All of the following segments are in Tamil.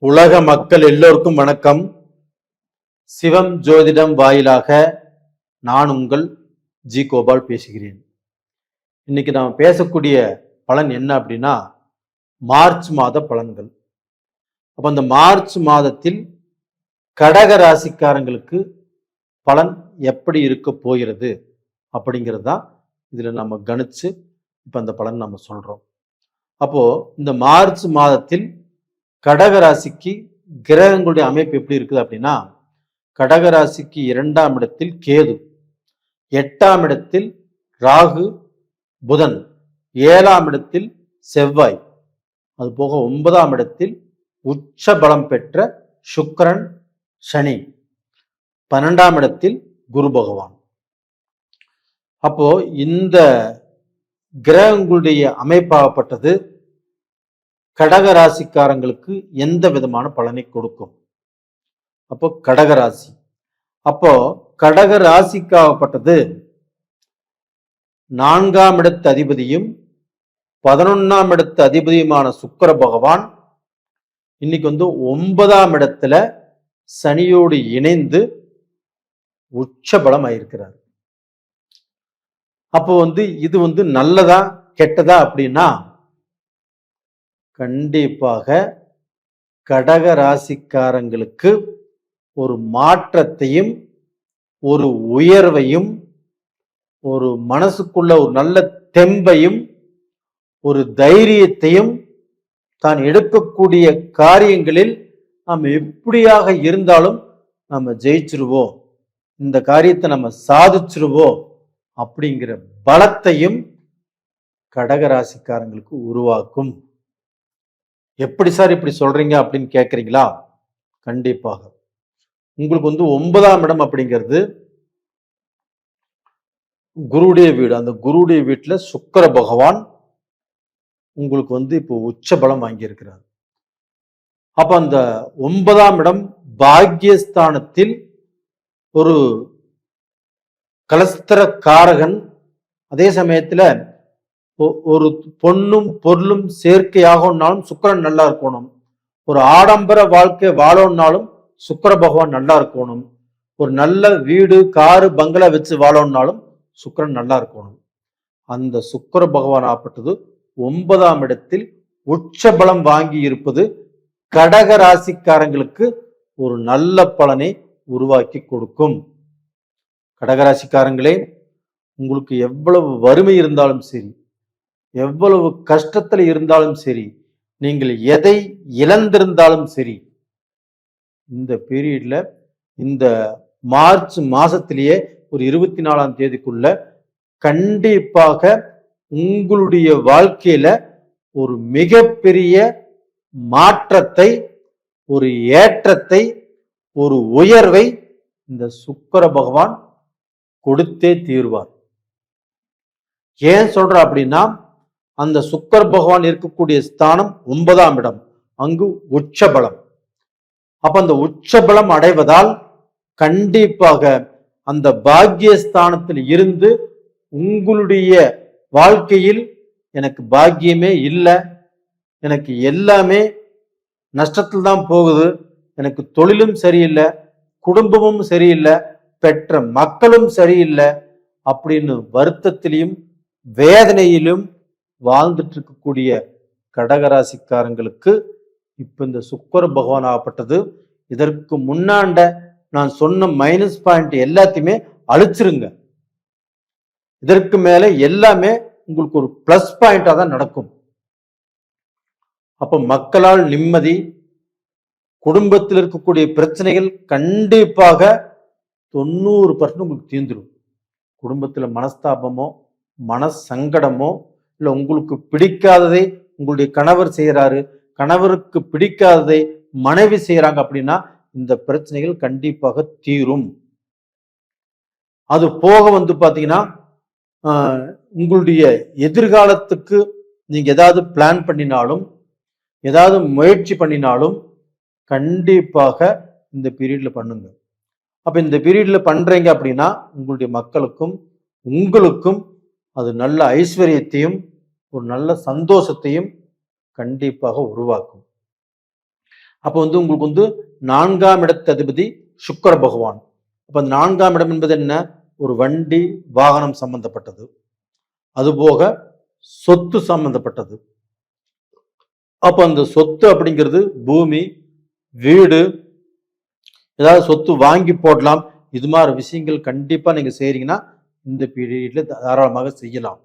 உலக மக்கள் எல்லோருக்கும் வணக்கம். சிவம் ஜோதிடம் வாயிலாக நான் உங்கள் ஜி கோபால் பேசுகிறேன். இன்னைக்கு நாம் பேசக்கூடிய பலன் என்ன அப்படின்னா மார்ச் மாத பலன்கள். அப்ப அந்த மார்ச் மாதத்தில் கடக ராசிக்காரங்களுக்கு பலன் எப்படி இருக்க போகிறது அப்படிங்கிறது தான் இதுல நம்ம கணிச்சு இப்ப அந்த பலன் நம்ம சொல்றோம். அப்போ இந்த மார்ச் மாதத்தில் கடக ராசிக்கு கிரகங்களுடைய அமைப்பு எப்படி இருக்குது அப்படின்னா, கடக ராசிக்கு 2ஆம் இடத்தில் கேது, 8ஆம் இடத்தில் ராகு புதன், 7ஆம் இடத்தில் செவ்வாய், அது போக 9ஆம் இடத்தில் உச்ச பலம் பெற்ற சுக்கிரன் சனி, 12ஆம் இடத்தில் குரு பகவான். அப்போ இந்த கிரகங்களுடைய அமைப்பாகப்பட்டது கடக ராசிக்காரங்களுக்கு எந்த விதமான பலனை கொடுக்கும்? அப்போ கடகராசி, அப்போ கடக ராசிக்காகப்பட்டது 4ஆம் இடத்து அதிபதியும் 11ஆம் இடத்து அதிபதியுமான சுக்கிர பகவான் இன்னைக்கு 9ஆம் இடத்துல சனியோடு இணைந்து உச்ச பலம் ஆயிருக்கிறார். அப்போ இது நல்லதா கெட்டதா அப்படின்னா, கண்டிப்பாக கடக ராசிக்காரங்களுக்கு ஒரு மாற்றத்தையும் ஒரு உயர்வையும் ஒரு மனசுக்குள்ள ஒரு நல்ல தெம்பையும் ஒரு தைரியத்தையும் தான் எடுக்கக்கூடிய காரியங்களில் நாம் எப்படியாக இருந்தாலும் நம்ம ஜெயிச்சிருவோம், இந்த காரியத்தை நம்ம சாதிச்சிருவோம் அப்படிங்கிற பலத்தையும் கடக ராசிக்காரங்களுக்கு உருவாக்கும். எப்படி சார் இப்படி சொல்றீங்க அப்படின்னு கேட்குறீங்களா? கண்டிப்பாக உங்களுக்கு 9ஆம் இடம் அப்படிங்கிறது குருடைய வீடு. அந்த குருடைய வீட்டுல சுக்கிர பகவான் உங்களுக்கு இப்போ உச்ச பலம் வாங்கியிருக்கிறார். அப்ப அந்த 9ஆம் இடம் பாக்கியஸ்தானத்தில் ஒரு கலஸ்திர காரகன், அதே சமயத்துல ஒரு பொண்ணும் பொருளும் சேர்க்கையாகனாலும் சுக்கிரன் நல்லா இருக்கணும், ஒரு ஆடம்பர வாழ்க்கை வாழணும்னாலும் சுக்கிர பகவான் நல்லா இருக்கணும், ஒரு நல்ல வீடு காரு பங்களா வச்சு வாழணும்னாலும் சுக்கிரன் நல்லா இருக்கணும். அந்த சுக்கிர பகவான் ஆப்பட்டது 9ஆம் இடத்தில் உச்ச பலம் வாங்கி இருப்பது கடக ராசிக்காரங்களுக்கு ஒரு நல்ல பலனை உருவாக்கி கொடுக்கும். கடகராசிக்காரங்களே, உங்களுக்கு எவ்வளவு வறுமை இருந்தாலும் சரி, எவ்வளவு கஷ்டத்துல இருந்தாலும் சரி, நீங்கள் எதை இழந்திருந்தாலும் சரி, இந்த பீரியட்ல இந்த மார்ச் மாசத்திலேயே ஒரு 24ஆம் தேதிக்குள்ள கண்டிப்பாக உங்களுடைய வாழ்க்கையில ஒரு மிகப்பெரிய மாற்றத்தை, ஒரு ஏற்றத்தை, ஒரு உயர்வை இந்த சுக்கிர பகவான் கொடுத்தே தீர்வார். ஏன் சொல்ற அப்படின்னா, அந்த சுக்கிர பகவான் இருக்கக்கூடிய ஸ்தானம் 9ஆம் இடம், அங்கு உச்ச பலம். அப்ப அந்த உச்ச பலம் அடைவதால் கண்டிப்பாக அந்த பாக்கியஸ்தானத்தில் இருந்து உங்களுடைய வாழ்க்கையில் எனக்கு பாக்கியமே இல்லை, எனக்கு எல்லாமே நஷ்டத்தில் தான் போகுது, எனக்கு தொழிலும் சரியில்லை, குடும்பமும் சரியில்லை, பெற்ற மக்களும் சரியில்லை அப்படின்னு வருத்தத்திலையும் வேதனையிலும் வாழ்ந்துட்டு இருக்கக்கூடிய கடகராசிக்காரங்களுக்கு இப்ப இந்த சுக்கிர பகவான் ஆகப்பட்டது இதற்கு முன்னாண்ட நான் சொன்ன மைனஸ் பாயிண்ட் எல்லாத்தையுமே அழிச்சிருங்க. இதற்கு மேல எல்லாமே உங்களுக்கு ஒரு பிளஸ் பாயிண்டா தான் நடக்கும். அப்ப மக்களால் நிம்மதி, குடும்பத்தில் இருக்கக்கூடிய பிரச்சனைகள் கண்டிப்பாக 90% உங்களுக்கு தீர்ந்துடும். குடும்பத்துல மனஸ்தாபமோ மனசங்கடமோ இல்லை உங்களுக்கு பிடிக்காததை உங்களுடைய கணவர் செய்யறாரு, கணவருக்கு பிடிக்காததை மனைவி செய்யறாங்க அப்படின்னா இந்த பிரச்சனைகள் கண்டிப்பாக தீரும். அது போக பாத்தீங்கன்னா உங்களுடைய எதிர்காலத்துக்கு நீங்க ஏதாவது பிளான் பண்ணினாலும் ஏதாவது முயற்சி பண்ணினாலும் கண்டிப்பாக இந்த பீரியட்ல பண்ணுங்க. அப்ப இந்த பீரியட்ல பண்றீங்க அப்படின்னா உங்களுடைய மக்களுக்கும் உங்களுக்கும் அது நல்ல ஐஸ்வர்யத்தையும் ஒரு நல்ல சந்தோஷத்தையும் கண்டிப்பாக உருவாக்கும். அப்போ வந்து உங்களுக்கு வந்து 4ஆம் இடத்து அதிபதி சுக்கிர பகவான். அப்ப அந்த 4ஆம் இடம் என்பது என்ன? ஒரு வண்டி வாகனம் சம்பந்தப்பட்டது, அதுபோக சொத்து சம்பந்தப்பட்டது. அப்ப அந்த சொத்து அப்படிங்கிறது பூமி, வீடு, ஏதாவது சொத்து வாங்கி போடலாம். இது மாதிரி விஷயங்கள் கண்டிப்பா நீங்க செய்றீங்கன்னா இந்த பீரியட்ல தாராளமாக செய்யலாம்.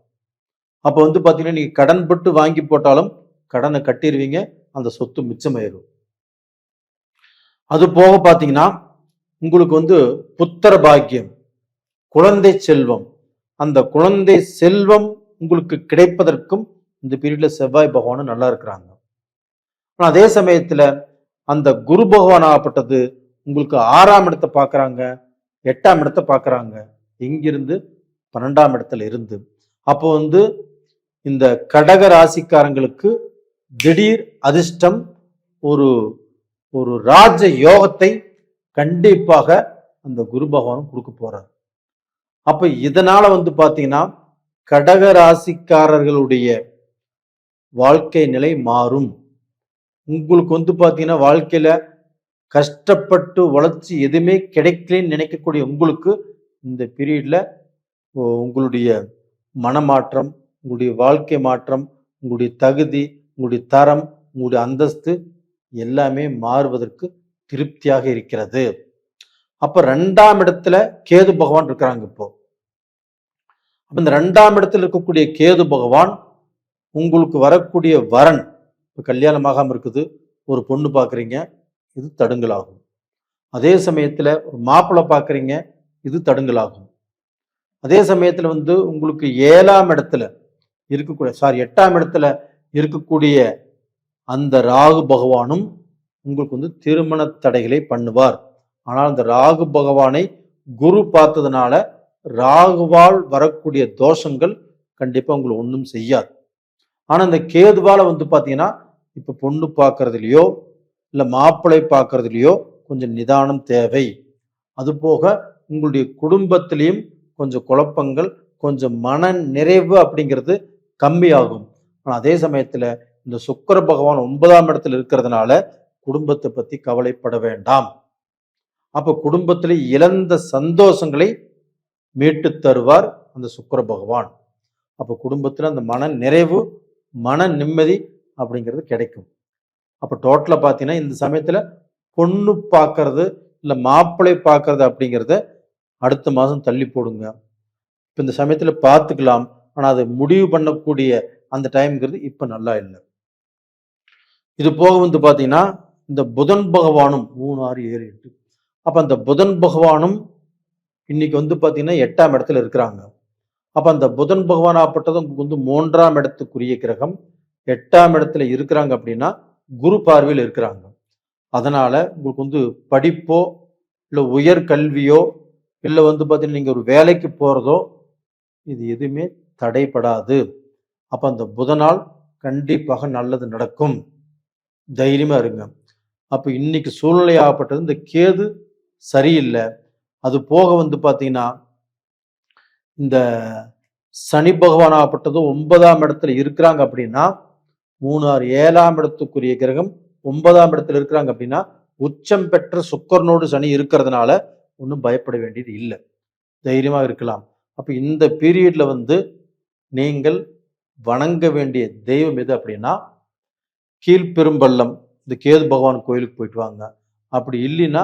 அப்ப வந்து பாத்தீங்கன்னா நீங்க கடன் பட்டு வாங்கி போட்டாலும் கடனை கட்டிடுவீங்க, அந்த சொத்து மிச்சமாயிரும். அது போக பாத்தீங்கன்னா உங்களுக்கு வந்து புத்திர பாக்கியம், குழந்தை செல்வம், அந்த குழந்தை செல்வம் உங்களுக்கு கிடைப்பதற்கும் இந்த பீரியட்ல செவ்வாய் பகவானும் நல்லா இருக்கிறாங்க. ஆனா அதே சமயத்துல அந்த குரு பகவான் ஆகப்பட்டது உங்களுக்கு 6ஆம் இடத்தை பார்க்கறாங்க, 8ஆம் இடத்தை பார்க்கறாங்க. எங்கிருந்து? 12ஆம் இடத்துல இருந்து. அப்போ வந்து இந்த கடக ராசிக்காரங்களுக்கு திடீர் அதிர்ஷ்டம், ஒரு ஒரு ராஜ யோகத்தை கண்டிப்பாக அந்த குரு பகவான் கொடுக்க போறார். அப்ப இதனால வந்து பாத்தீங்கன்னா கடக ராசிக்காரர்களுடைய வாழ்க்கை நிலை மாறும். உங்களுக்கு வந்து பாத்தீங்கன்னா வாழ்க்கையில கஷ்டப்பட்டு உழைச்சி எதுவுமே கிடைக்கலன்னு நினைக்கக்கூடிய உங்களுக்கு இந்த பீரியட்ல உங்களுடைய மனமாற்றம், உங்களுடைய வாழ்க்கை மாற்றம், உங்களுடைய தகுதி, உங்களுடைய தரம், உங்களுடைய அந்தஸ்து எல்லாமே மாறுவதற்கு திருப்தியாக இருக்கிறது. அப்ப 2ஆம் இடத்துல கேது பகவான் இருக்கிறாங்க. இப்போ அப்ப இந்த 2ஆம் இடத்துல இருக்கக்கூடிய கேது பகவான் உங்களுக்கு வரக்கூடிய வரன், இப்ப கல்யாணமாகாம இருக்குது, ஒரு பொண்ணு பாக்குறீங்க, இது தடுங்கலாகும். அதே சமயத்துல ஒரு மாப்பிள்ளை பாக்குறீங்க, இது தடுங்கலாகும். அதே சமயத்துல வந்து உங்களுக்கு 7ஆம் இடத்துல இருக்கக்கூடிய 8ஆம் இடத்துல இருக்கக்கூடிய அந்த ராகு பகவானும் உங்களுக்கு வந்து திருமண தடைகளை பண்ணுவார். ஆனால் அந்த ராகு பகவானை குரு பார்த்ததுனால ராகுவால் வரக்கூடிய தோஷங்கள் கண்டிப்பா உங்களுக்கு ஒன்றும் செய்யாது. ஆனா இந்த கேதுவால வந்து பாத்தீங்கன்னா இப்ப பொண்ணு பார்க்கறதுலயோ இல்ல மாப்பிள்ளை பார்க்கறதுலயோ கொஞ்சம் நிதானம் தேவை. அது போக உங்களுடைய குடும்பத்திலையும் கொஞ்சம் குழப்பங்கள், கொஞ்சம் மன நிறைவு அப்படிங்கிறது கம்மியாகும். ஆனா அதே சமயத்துல இந்த சுக்கிர பகவான் 9ஆம் இடத்துல இருக்கிறதுனால குடும்பத்தை பத்தி கவலைப்பட வேண்டாம். அப்ப குடும்பத்திலே இழந்த சந்தோஷங்களை மீட்டு தருவார் அந்த சுக்கிர பகவான். அப்ப குடும்பத்துல அந்த மன நிறைவு, மன நிம்மதி அப்படிங்கிறது கிடைக்கும். அப்ப டோட்டலா பாத்தீங்கன்னா இந்த சமயத்துல பொண்ணு பார்க்கறது இல்ல மாப்பிள்ளை பார்க்கறது அப்படிங்கிறத அடுத்த மாதம் தள்ளி போடுங்க. இப்ப இந்த சமயத்துல பார்த்துக்கலாம். ஆனா அதை முடிவு பண்ணக்கூடிய அந்த டைம்ங்கிறது இப்ப நல்லா இல்லை. இது போக வந்து பாத்தீங்கன்னா இந்த புதன் பகவானும் 3, 6, 7, 8, அப்ப அந்த புதன் பகவானும் இன்னைக்கு வந்து பாத்தீங்கன்னா 8ஆம் இடத்துல இருக்கிறாங்க. அப்ப அந்த புதன் பகவான் ஆப்பட்டது உங்களுக்கு வந்து 3ஆம் இடத்துக்குரிய கிரகம் 8ஆம் இடத்துல இருக்கிறாங்க அப்படின்னா குரு பார்வையில் இருக்கிறாங்க. அதனால உங்களுக்கு வந்து படிப்போ இல்ல உயர் கல்வியோ இல்ல வந்து பாத்தீங்கன்னா நீங்க ஒரு வேலைக்கு போறதோ இது எதுவுமே தடைபடாது. அப்ப அந்த புதனால் கண்டிப்பாக நல்லது நடக்கும். தைரியமா இருங்க. அப்ப இன்னைக்கு சூழ்நிலை ஆகப்பட்டது இந்த கேது சரியில்லை. அது போக வந்து பாத்தீங்கன்னா இந்த சனி பகவான் ஆகப்பட்டது 9ஆம் இடத்துல இருக்கிறாங்க அப்படின்னா 3, 6, 7ஆம் இடத்துக்குரிய கிரகம் 9ஆம் இடத்துல இருக்கிறாங்க அப்படின்னா உச்சம் பெற்ற சுக்கரனோடு சனி இருக்கிறதுனால ஒன்றும் பயப்பட வேண்டியது இல்லை. தைரியமா இருக்கலாம். அப்ப இந்த பீரியட்ல வந்து நீங்கள் வணங்க வேண்டிய தெய்வம் எது அப்படின்னா கீழ்பெரும்பள்ளம் இந்த கேது பகவான் கோயிலுக்கு போயிட்டு வாங்க. அப்படி இல்லைன்னா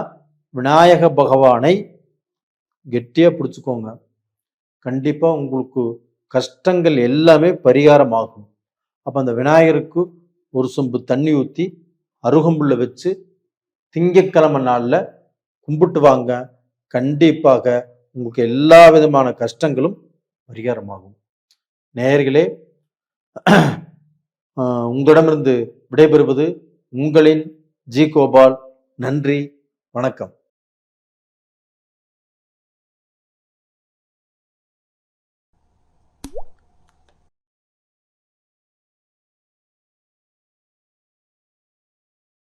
விநாயக பகவானை கெட்டியா பிடிச்சுக்கோங்க. கண்டிப்பா உங்களுக்கு கஷ்டங்கள் எல்லாமே பரிகாரம் ஆகும். அப்ப அந்த விநாயகருக்கு ஒரு சொம்பு தண்ணி ஊற்றி அருகம்புல்ல வச்சு திங்கட்கிழமை நாள்ல கும்பிட்டு வாங்க. கண்டிப்பாக உங்களுக்கு எல்லா விதமான கஷ்டங்களும் பரிகாரமாகும். நேயர்களே, உங்களிடமிருந்து விடைபெறுவது உங்களின் ஜி கோபால். நன்றி, வணக்கம்.